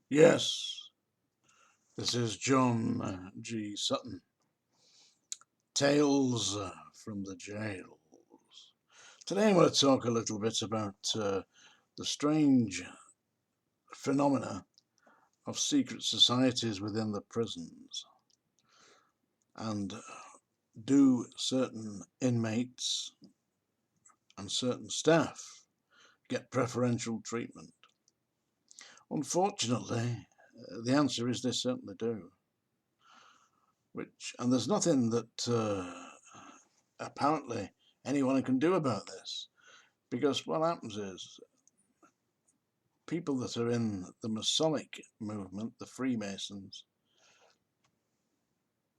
Yes, this is John G. Sutton. Tales from the Jails. Today I'm going to talk a little bit about the strange phenomena of secret societies within the prisons. And do certain inmates and certain staff get preferential treatment? Unfortunately, the answer is they certainly do. And there's nothing that apparently anyone can do about this, because what happens is people that are in the Masonic movement, the Freemasons,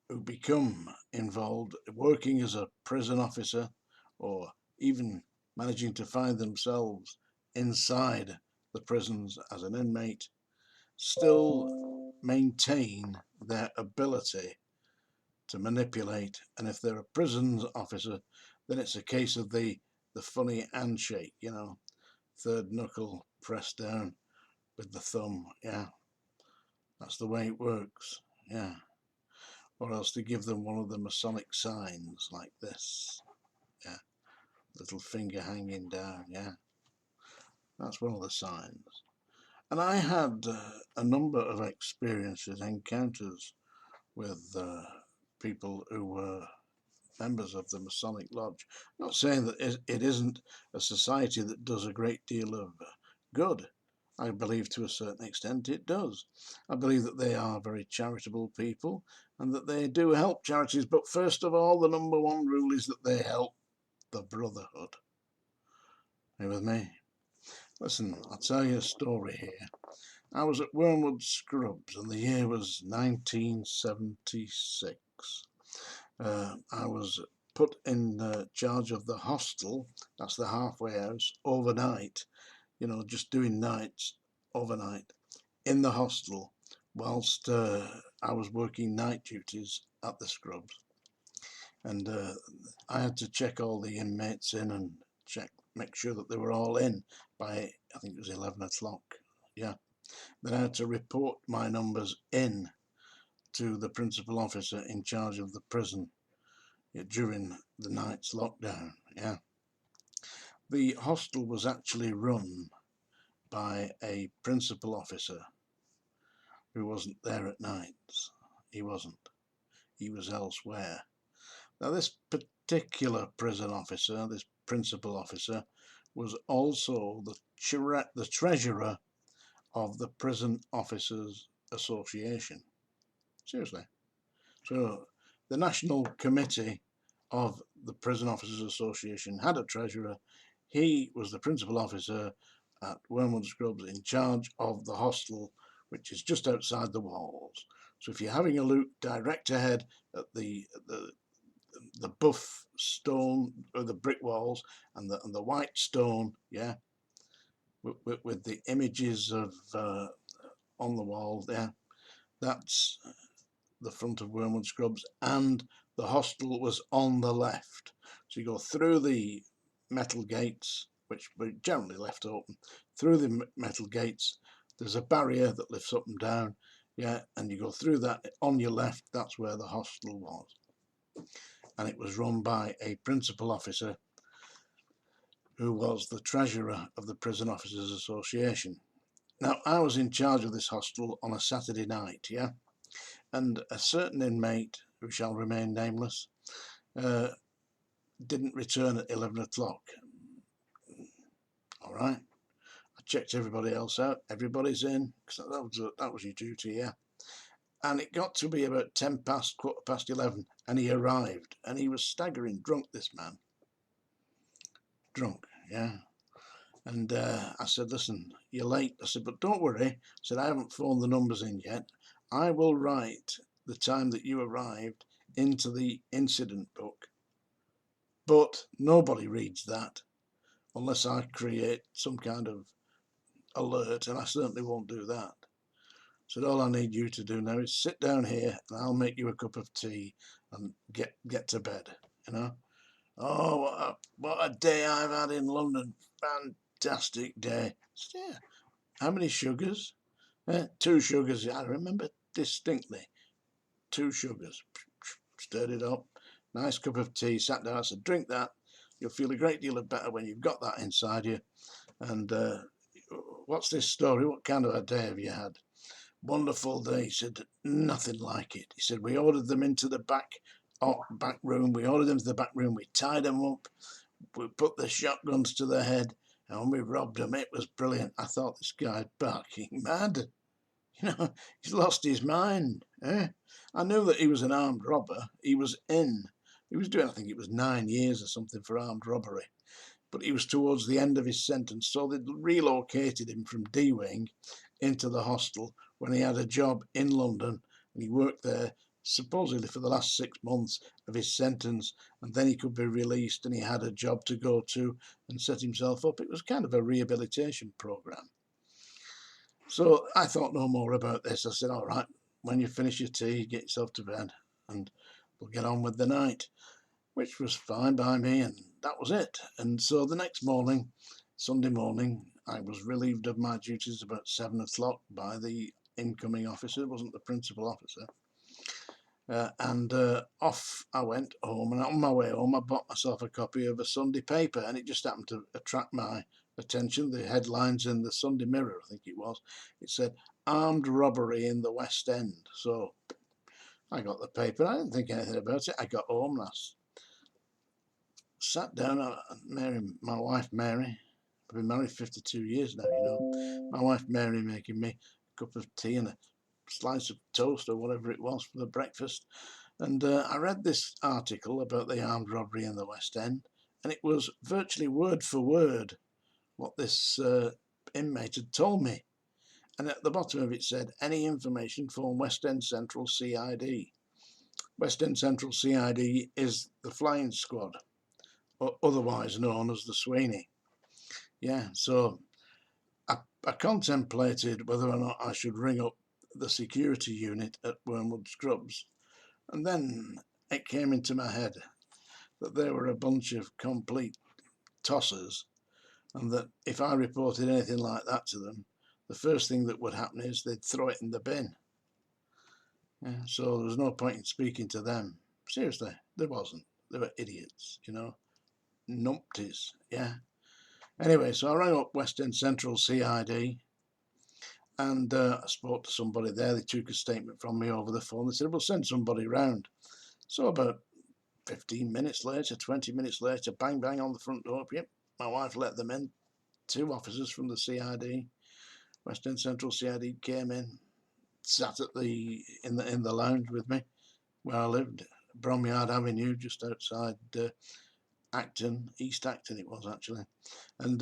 who become involved working as a prison officer or even managing to find themselves inside the prisons as an inmate, still maintain their ability to manipulate. And if they're a prison officer, then it's a case of the funny handshake, third knuckle pressed down with the thumb. Yeah, that's the way it works. Yeah. Or else to give them one of the Masonic signs like this. Yeah, little finger hanging down. Yeah, that's one of the signs. And I had a number of experiences, encounters with people who were members of the Masonic Lodge. Not saying that it isn't a society that does a great deal of good. I believe to a certain extent it does. I believe that they are very charitable people and that they do help charities. But first of all, the number one rule is that they help the brotherhood. Are you with me? Listen, I'll tell you a story here. I was at Wormwood Scrubs and the year was 1976. I was put in charge of the hostel, that's the halfway house, overnight, just doing nights overnight in the hostel whilst I was working night duties at the Scrubs. And I had to check all the inmates in and make sure that they were all in by, I think it was 11 o'clock. Yeah. Then I had to report my numbers in to the principal officer in charge of the prison during the night's lockdown. Yeah. The hostel was actually run by a principal officer who wasn't there at nights. He wasn't. He was elsewhere. Now, this particular prison officer, this principal officer, was also the treasurer of the Prison Officers Association. Seriously. So the National Committee of the Prison Officers Association had a treasurer. He was the principal officer at Wormwood Scrubs in charge of the hostel, which is just outside the walls. So if you're having a look direct ahead at the buff stone or the brick walls and the white stone, yeah, with the images of on the wall there, that's the front of Wormwood Scrubs, and the hostel was on the left. So you go through the metal gates, which were generally left open. Through the metal gates, there's a barrier that lifts up and down, yeah, and you go through that. On your left, that's where the hostel was. And it was run by a principal officer who was the treasurer of the Prison Officers Association. Now, I was in charge of this hostel on a Saturday night, yeah, and a certain inmate, who shall remain nameless, uh, didn't return at 11 o'clock. All right. I checked everybody else out. Everybody's in, because that was your duty, yeah. And it got to be about 10 past, quarter past 11, and he arrived, and he was staggering drunk, this man. Drunk, yeah. And I said, listen, you're late. I said, but don't worry. I said, I haven't phoned the numbers in yet. I will write the time that you arrived into the incident book. But nobody reads that unless I create some kind of alert, and I certainly won't do that. So all I need you to do now is sit down here and I'll make you a cup of tea and get to bed, you know. Oh, what a day I've had in London. Fantastic day. So, yeah. How many sugars? 2 sugars, I remember distinctly. 2 sugars. Stirred it up. Nice cup of tea. Sat down. I said, drink that. You'll feel a great deal better when you've got that inside you. And what's this story? What kind of a day have you had? Wonderful day. He said, nothing like it. He said, we ordered them into the back room. We ordered them to the back room. We tied them up. We put the shotguns to their head. And when we robbed them, it was brilliant. I thought, this guy's barking mad. You know, he's lost his mind. I knew that he was an armed robber. He was doing, I think it was 9 years or something for armed robbery. But he was towards the end of his sentence. So they relocated him from D-Wing into the hostel when he had a job in London. And he worked there supposedly for the last 6 months of his sentence. And then he could be released and he had a job to go to and set himself up. It was kind of a rehabilitation program. So I thought no more about this. I said, all right, when you finish your tea, get yourself to bed and we'll get on with the night, which was fine by me, and that was it. And so the next morning, Sunday morning, I was relieved of my duties about 7 o'clock by the incoming officer. It wasn't the principal officer. And off I went home, and on my way home I bought myself a copy of a Sunday paper, and it just happened to attract my attention. The headlines in the Sunday Mirror, I think it was, it said armed robbery in the West End. So I got the paper. I didn't think anything about it. I got home and I sat down. My wife Mary, I've been married 52 years now, you know. My wife Mary making me a cup of tea and a slice of toast or whatever it was for the breakfast. And I read this article about the armed robbery in the West End, and it was virtually word for word what this inmate had told me. And at the bottom of it said, any information from West End Central CID. West End Central CID is the flying squad, or otherwise known as the Sweeney. Yeah, so I contemplated whether or not I should ring up the security unit at Wormwood Scrubs. And then it came into my head that they were a bunch of complete tossers, and that if I reported anything like that to them, the first thing that would happen is they'd throw it in the bin. Yeah, so there was no point in speaking to them. Seriously, there wasn't. They were idiots, you know, numpties, yeah. Anyway, so I rang up West End Central CID, and I spoke to somebody there. They took a statement from me over the phone. They said, we'll send somebody round. So about 15 minutes later, 20 minutes later, bang, bang on the front door. Yep, my wife let them in. 2 officers from the CID, West End Central CID, came in, sat at in the lounge with me, where I lived, Bromyard Avenue, just outside Acton, East Acton it was actually. And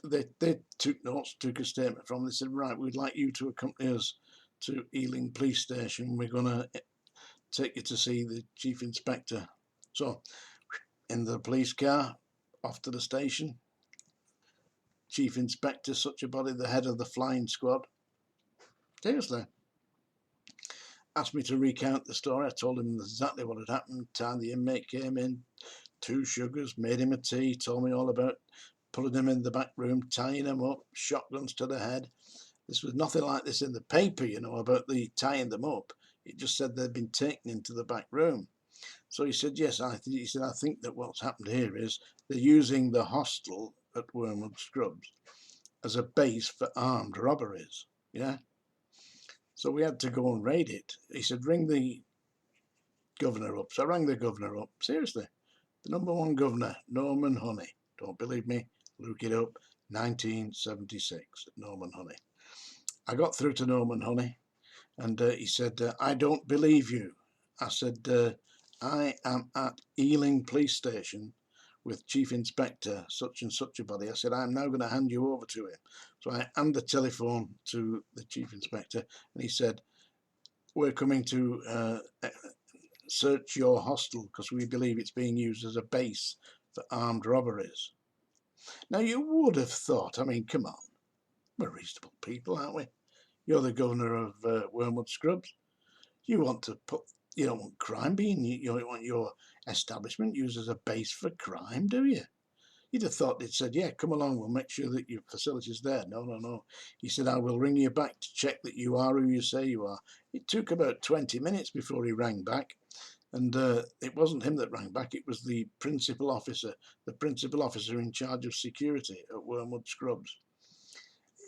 they took notes, took a statement from them. They said, right, we'd like you to accompany us to Ealing Police Station. We're going to take you to see the Chief Inspector. So in the police car, off to the station. Chief Inspector, such a body, the head of the flying squad, seriously, asked me to recount the story. I told him exactly what had happened. Time the inmate came in, 2 sugars, made him a tea, told me all about putting him in the back room, tying him up, shotguns to the head. This was nothing like this in the paper, you know, about the tying them up. It just said they'd been taken into the back room. So he said, yes, I think that what's happened here is they're using the hostel at Wormwood Scrubs as a base for armed robberies. Yeah. So we had to go and raid it. He said, ring the governor up. So I rang the governor up. Seriously, the #1 governor, Norman Honey. Don't believe me? Look it up. 1976, Norman Honey. I got through to Norman Honey, and he said, I don't believe you. I said, I am at Ealing Police Station with Chief Inspector such and such a body. I said, I'm now going to hand you over to him. So I hand the telephone to the Chief Inspector, and he said, we're coming to search your hostel because we believe it's being used as a base for armed robberies. Now, you would have thought, I mean, come on, we're reasonable people, aren't we? You're the governor of Wormwood Scrubs. You want to put, you don't want crime being, you don't want your establishment used as a base for crime, do you? You'd have thought they'd said, yeah, come along, we'll make sure that your facility's there. No, no, no. He said, I will ring you back to check that you are who you say you are. It took about 20 minutes before he rang back. And it wasn't him that rang back, it was the principal officer in charge of security at Wormwood Scrubs.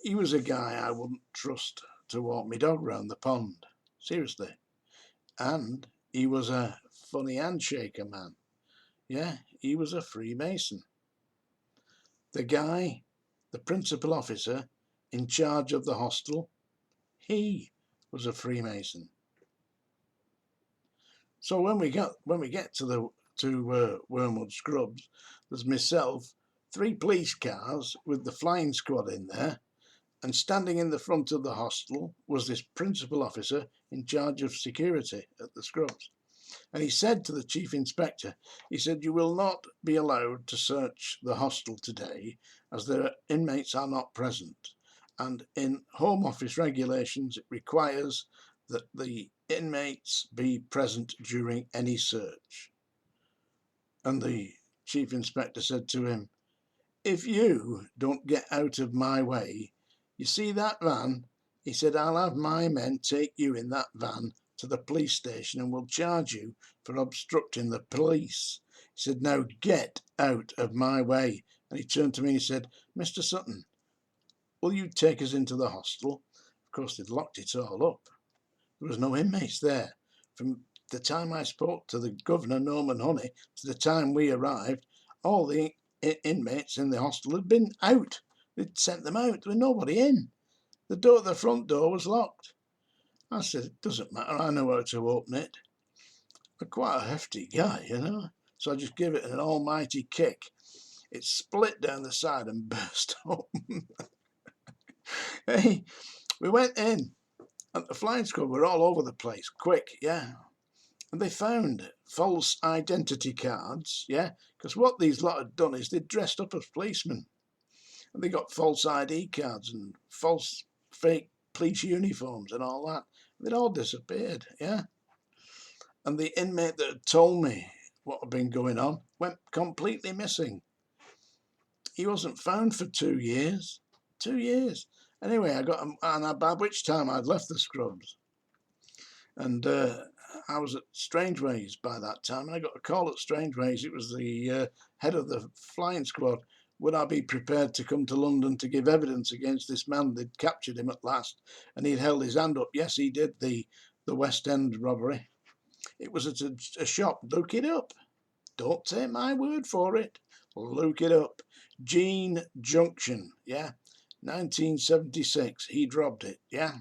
He was a guy I wouldn't trust to walk my dog round the pond. Seriously. And he was a funny handshaker man. Yeah, he was a Freemason. The guy, the principal officer in charge of the hostel, he was a Freemason. So when we get to Wormwood Scrubs, there's myself, 3 police cars with the flying squad in there, and standing in the front of the hostel was this principal officer in charge of security at the Scrubs. And he said to the chief inspector, he said, you will not be allowed to search the hostel today as the inmates are not present. And in Home Office regulations, it requires that the inmates be present during any search. And the chief inspector said to him, if you don't get out of my way, you see that van? He said, I'll have my men take you in that van to the police station and will charge you for obstructing the police. He said, now get out of my way. And he turned to me and he said, Mr. Sutton, will you take us into the hostel? Of course, they'd locked it all up. There was no inmates there. From the time I spoke to the governor, Norman Honey, to the time we arrived, all the inmates in the hostel had been out. They'd sent them out. There was nobody in. The front door was locked. I said, it doesn't matter. I know how to open it. I'm quite a hefty guy, you know. So I just gave it an almighty kick. It split down the side and burst open. Hey, we went in. And the flying squad were all over the place, quick, yeah. And they found false identity cards, yeah, because what these lot had done is they'd dressed up as policemen. And they got false ID cards and false fake police uniforms and all that. They'd all disappeared, yeah. And the inmate that had told me what had been going on went completely missing. He wasn't found for 2 years. 2 years. Anyway, by which time I'd left the Scrubs. And I was at Strangeways by that time, and I got a call at Strangeways. It was the head of the flying squad. Would I be prepared to come to London to give evidence against this man? They'd captured him at last, and he'd held his hand up. Yes, he did the West End robbery. It was at a shop. Look it up. Don't take my word for it. Look it up. Jean Junction, yeah. 1976. He'd robbed it, yeah.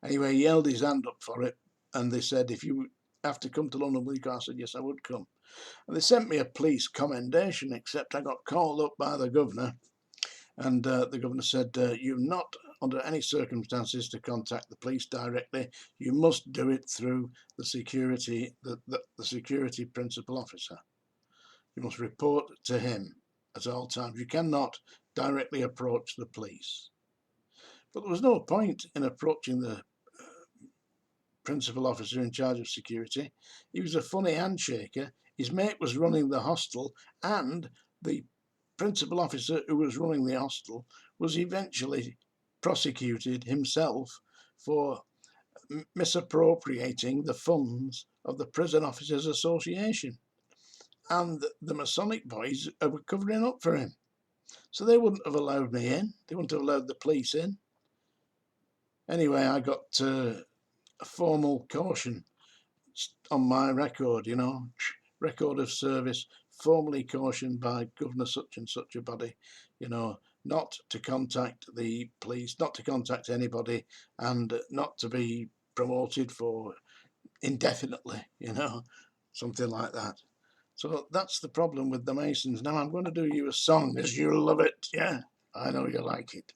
Anyway, he held his hand up for it, and they said, if you have to come to London, will you? I said, yes, I would come. And they sent me a police commendation, except I got called up by the governor, and the governor said, you're not under any circumstances to contact the police directly. You must do it through the security principal officer. You must report to him at all times. You cannot directly approach the police. But there was no point in approaching the principal officer in charge of security. He was a funny handshaker. His mate was running the hostel, and the principal officer who was running the hostel was eventually prosecuted himself for misappropriating the funds of the Prison Officers Association. And the Masonic boys were covering up for him. So they wouldn't have allowed me in. They wouldn't have allowed the police in. Anyway, I got a formal caution on my record, you know, record of service, formally cautioned by Governor such and such a body, you know, not to contact the police, not to contact anybody, and not to be promoted for indefinitely, you know, something like that. So that's the problem with the Masons. Now I'm going to do you a song, as you'll love it. Yeah, I know you like it.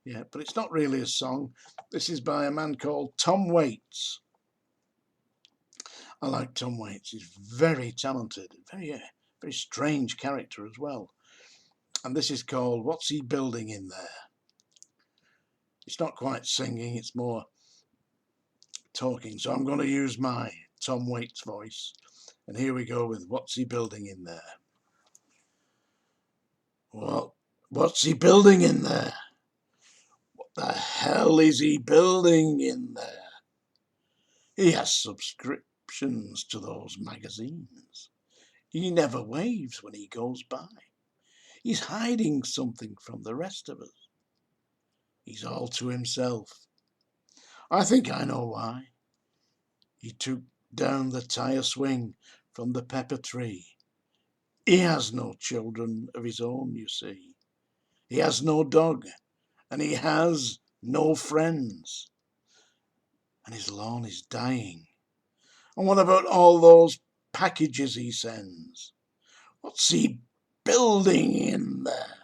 Yeah, but it's not really a song. This is by a man called Tom Waits. I like Tom Waits. He's very talented, very strange character as well. And this is called What's He Building in There? It's not quite singing, it's more talking. So I'm going to use my Tom Waits voice. And here we go with What's He Building in There? What's he building in there? What the hell is he building in there? He has subscriptions to those magazines. He never waves when he goes by. He's hiding something from the rest of us. He's all to himself. I think I know why. He took down the tire swing from the pepper tree. He has no children of his own, you see. He has no dog, and he has no friends. And his lawn is dying. And what about all those packages he sends? What's he building in there?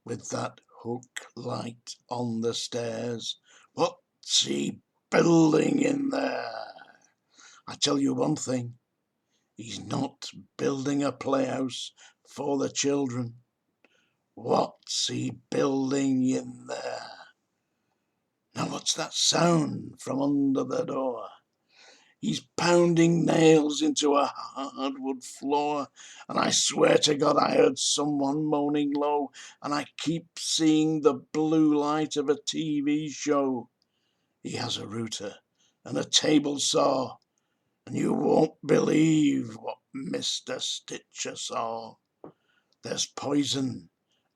With that hook light on the stairs, what's he building in there? I tell you one thing, he's not building a playhouse for the children. What's he building in there? Now what's that sound from under the door? He's pounding nails into a hardwood floor, and I swear to God I heard someone moaning low, and I keep seeing the blue light of a TV show. He has a router and a table saw, and you won't believe what Mr. Stitcher saw. There's poison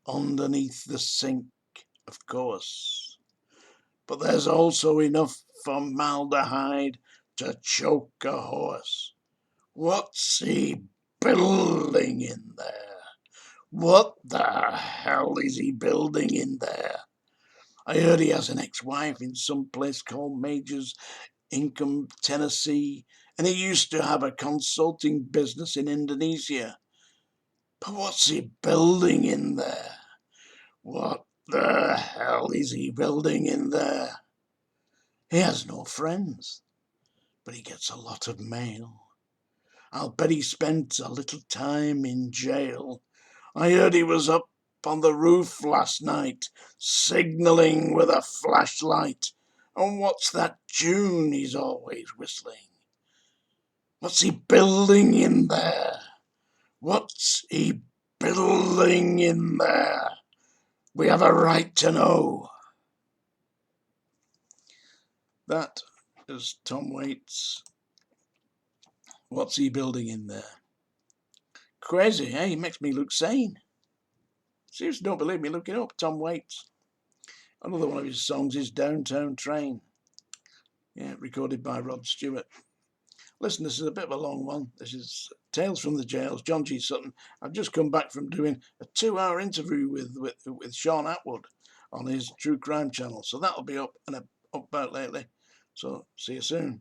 underneath the sink, of course, but there's also enough formaldehyde to choke a horse. What's he building in there? What the hell is he building in there? I heard he has an ex-wife in some place called Major's Income, Tennessee, and he used to have a consulting business in Indonesia. But what's he building in there? What the hell is he building in there? He has no friends, but he gets a lot of mail. I'll bet he spent a little time in jail. I heard he was up on the roof last night, signalling with a flashlight. And what's that tune he's always whistling? What's he building in there? What's he building in there? We have a right to know. That is Tom Waits. What's he building in there? Crazy, eh? He makes me look sane. Seriously, don't believe me? Look it up. Tom Waits. Another one of his songs is Downtown Train. Yeah, recorded by Rod Stewart. Listen, this is a bit of a long one. This is Tales from the Jails, John G. Sutton. I've just come back from doing a 2-hour interview with Sean Atwood on his True Crime channel. So that'll be up and about lately. So see you soon.